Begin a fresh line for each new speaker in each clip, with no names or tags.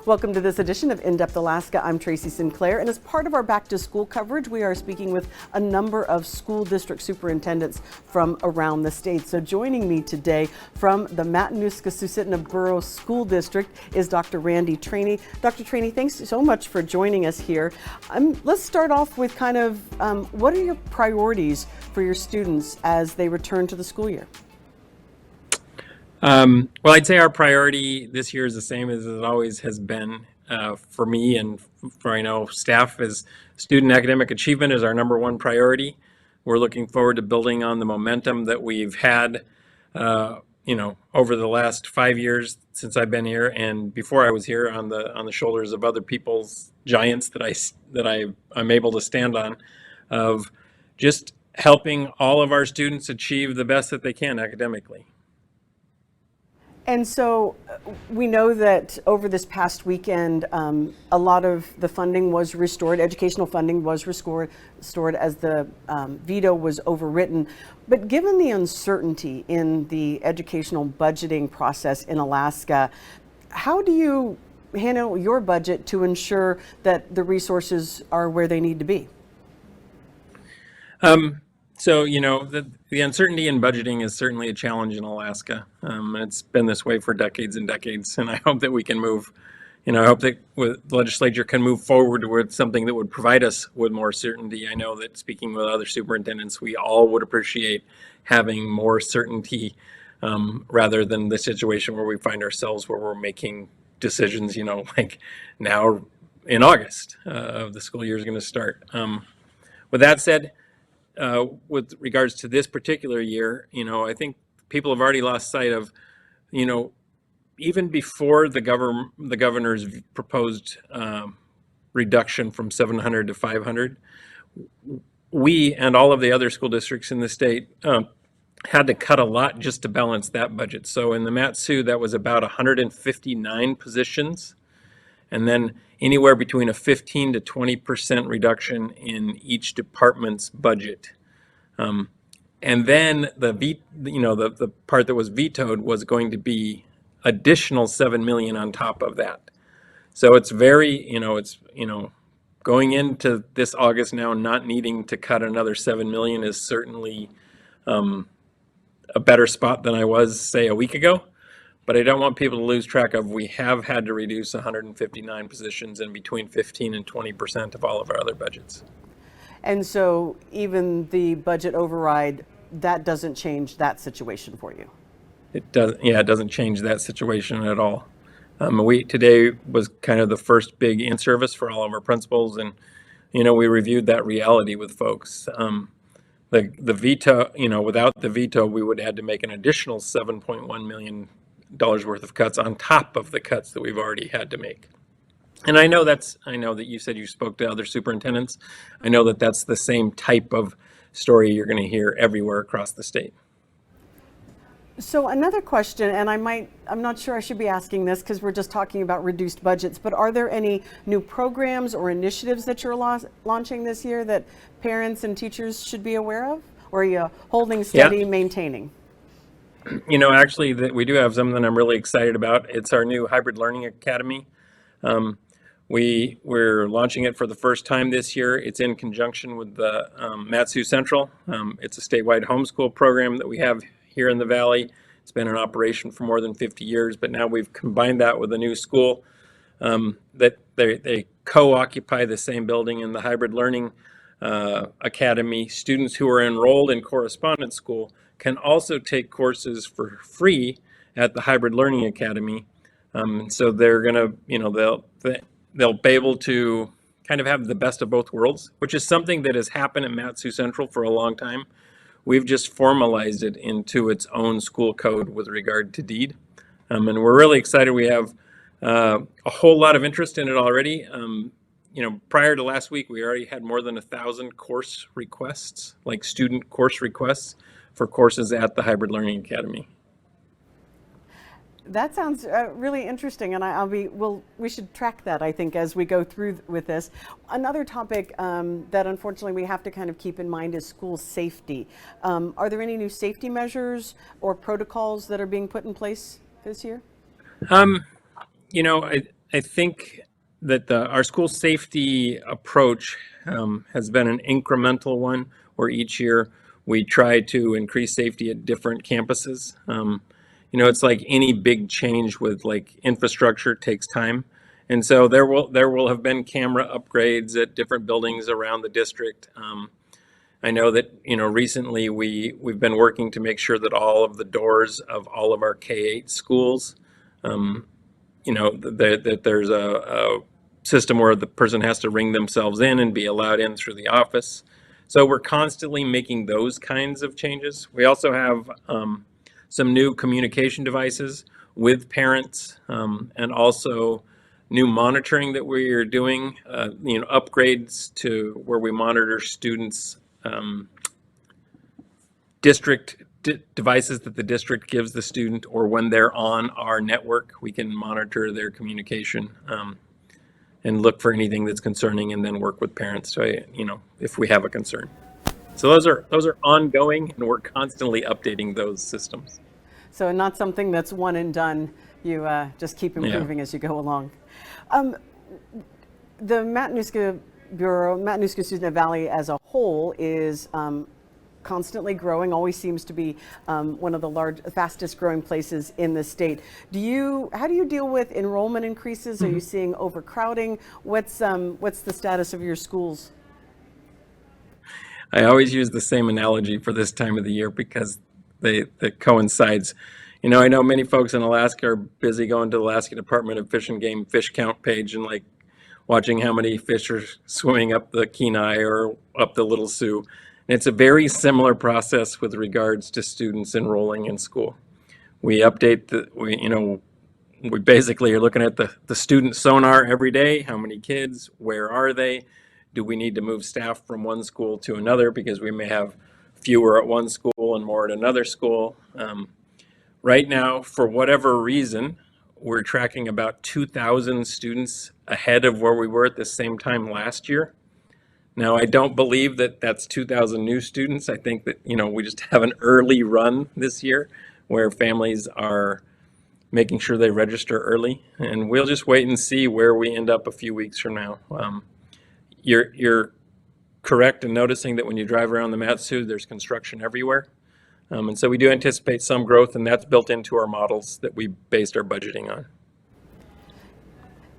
Welcome to this edition of In-Depth Alaska. I'm Tracy Sinclair, and as part of our back to school coverage, we are speaking with a number of school district superintendents from around the state. So joining me today from the Matanuska-Susitna Borough School District is Dr. Randy Trani. Dr. Trani, thanks so much for joining us here. Let's start off with kind of what are your priorities for your students as they return to the school year?
Well, I'd say our priority this year is the same as it always has been for me and for I know staff. Is student academic achievement is our number one priority. We're looking forward to building on the momentum that we've had, over the last 5 years since I've been here, and before I was here, on the shoulders of other people's giants that I'm able to stand on, of just helping all of our students achieve the best that they can academically.
And so we know that over this past weekend, a lot of the funding was restored, educational funding was restored as the veto was overwritten. But given the uncertainty in the educational budgeting process in Alaska, how do you handle your budget to ensure that the resources are where they need to be?
So, the uncertainty in budgeting is certainly a challenge in Alaska. It's been this way for decades and decades, and I hope that we can move, I hope that the legislature can move forward with something that would provide us with more certainty. I know that speaking with other superintendents, we all would appreciate having more certainty rather than the situation where we find ourselves where we're making decisions, like now in August of the school year is going to start. With that said, with regards to this particular year, I think people have already lost sight of, even before the governor's proposed reduction from 700 to 500, we and all of the other school districts in the state had to cut a lot just to balance that budget. So in the Mat-Su, that was about 159 positions, and then anywhere between a 15 to 20% reduction in each department's budget. And then the part that was vetoed was going to be additional 7 million on top of that. So it's very, going into this August now, not needing to cut another 7 million is certainly a better spot than I was, say, a week ago. But I don't want people to lose track of, we have had to reduce 159 positions and between 15 and 20% of all of our other budgets.
And so even the budget override, that doesn't change that situation for you?
It doesn't change that situation at all. Today was kind of the first big in-service for all of our principals, and, we reviewed that reality with folks. The veto, without the veto, we would have had to make an additional $7.1 million worth of cuts on top of the cuts that we've already had to make. And I know that you said you spoke to other superintendents. I know that that's the same type of story you're going to hear everywhere across the state.
So another question, and I'm not sure I should be asking this because we're just talking about reduced budgets, but are there any new programs or initiatives that you're launching this year that parents and teachers should be aware of? Or are you holding steady, maintaining?
Actually, we do have something I'm really excited about. It's our new Hybrid Learning Academy. We're launching it for the first time this year. It's in conjunction with the Mat-Su Central. It's a statewide homeschool program that we have here in the Valley. It's been in operation for more than 50 years, but now we've combined that with a new school that they co-occupy the same building in the Hybrid Learning Academy. Students who are enrolled in correspondence school can also take courses for free at the Hybrid Learning Academy. So they're gonna, they'll be able to kind of have the best of both worlds, which is something that has happened at Mat-Su Central for a long time. We've just formalized it into its own school code with regard to DEED. And we're really excited. We have a whole lot of interest in it already. Prior to last week, we already had more than 1,000 course requests, like student course requests for courses at the Hybrid Learning Academy.
That sounds really interesting, and we should track that, I think, as we go through with this. Another topic that unfortunately we have to kind of keep in mind is school safety. Are there any new safety measures or protocols that are being put in place this year?
I think that our school safety approach has been an incremental one, where each year we try to increase safety at different campuses. It's like any big change with like infrastructure takes time. And so there will have been camera upgrades at different buildings around the district. I know that recently we've been working to make sure that all of the doors of all of our K-8 schools, that there's a system where the person has to ring themselves in and be allowed in through the office. So we're constantly making those kinds of changes. We also have some new communication devices with parents, and also new monitoring that we are doing, upgrades to where we monitor students' district devices that the district gives the student, or when they're on our network, we can monitor their communication, and look for anything that's concerning, and then work with parents to, if we have a concern. So those are ongoing, and we're constantly updating those systems.
So not something that's one and done. You just keep improving as you go along. The Matanuska Borough, Matanuska-Susitna Valley as a whole is constantly growing, always seems to be one of the fastest growing places in the state. How do you deal with enrollment increases? Are you seeing overcrowding? What's the status of your schools?
I always use the same analogy for this time of the year because it coincides. I know many folks in Alaska are busy going to the Alaska Department of Fish and Game fish count page and like watching how many fish are swimming up the Kenai or up the Little Sioux. And it's a very similar process with regards to students enrolling in school. We update we basically are looking at the student sonar every day. How many kids? Where are they? Do we need to move staff from one school to another because we may have fewer at one school and more at another school? Right now, for whatever reason, we're tracking about 2,000 students ahead of where we were at the same time last year. Now, I don't believe that that's 2,000 new students. I think that, we just have an early run this year where families are making sure they register early. And we'll just wait and see where we end up a few weeks from now. You're correct in noticing that when you drive around the Mat-Su, there's construction everywhere. And so we do anticipate some growth, and that's built into our models that we based our budgeting on.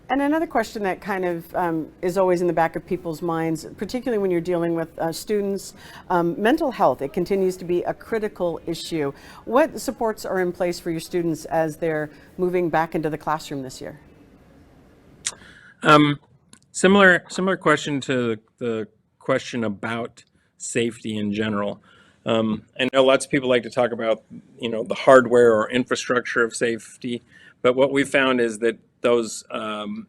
And another question that kind of is always in the back of people's minds, particularly when you're dealing with students, mental health, it continues to be a critical issue. What supports are in place for your students as they're moving back into the classroom this year?
Similar question to the question about safety in general. I know lots of people like to talk about, the hardware or infrastructure of safety, but what we found is that those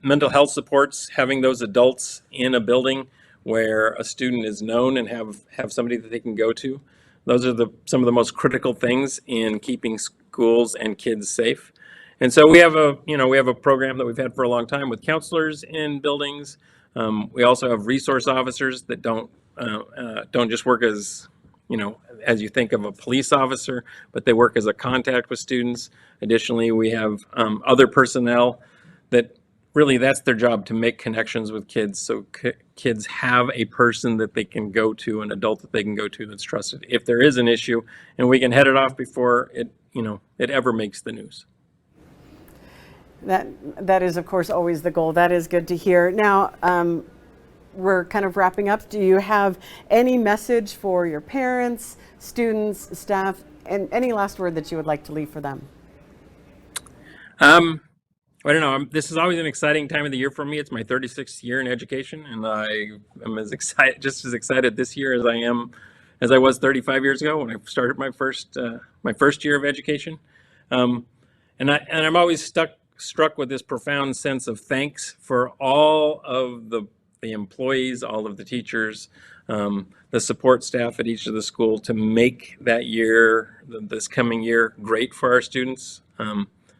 mental health supports, having those adults in a building where a student is known and have somebody that they can go to, those are some of the most critical things in keeping schools and kids safe. And so we have a program that we've had for a long time with counselors in buildings. We also have resource officers that don't just work as you think of a police officer, but they work as a contact with students. Additionally, we have other personnel that really that's their job, to make connections with kids, so kids have a person that they can go to, an adult that they can go to that's trusted if there is an issue, and we can head it off before it ever makes the news.
That is, of course, always the goal. That is good to hear. Now, we're kind of wrapping up. Do you have any message for your parents, students, staff, and any last word that you would like to leave for them?
I don't know. This is always an exciting time of the year for me. It's my 36th year in education, and I am just as excited this year as I was 35 years ago when I started my first year of education. And I'm always struck with this profound sense of thanks for all of the employees, all of the teachers, the support staff at each of the school to make that year, this coming year, great for our students.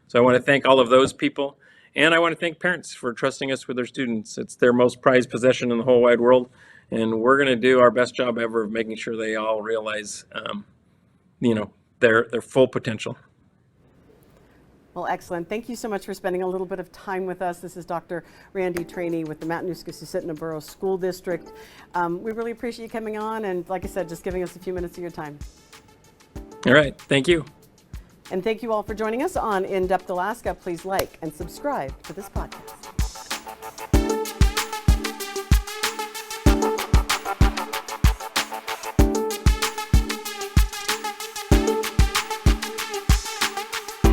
So I want to thank all of those people, and I want to thank parents for trusting us with their students. It's their most prized possession in the whole wide world, and we're going to do our best job ever of making sure they all realize, their full potential.
Well, excellent. Thank you so much for spending a little bit of time with us. This is Dr. Randy Trani with the Matanuska-Susitna Borough School District. We really appreciate you coming on and, like I said, just giving us a few minutes of your time.
All right. Thank you.
And thank you all for joining us on In Depth Alaska. Please like and subscribe to this podcast.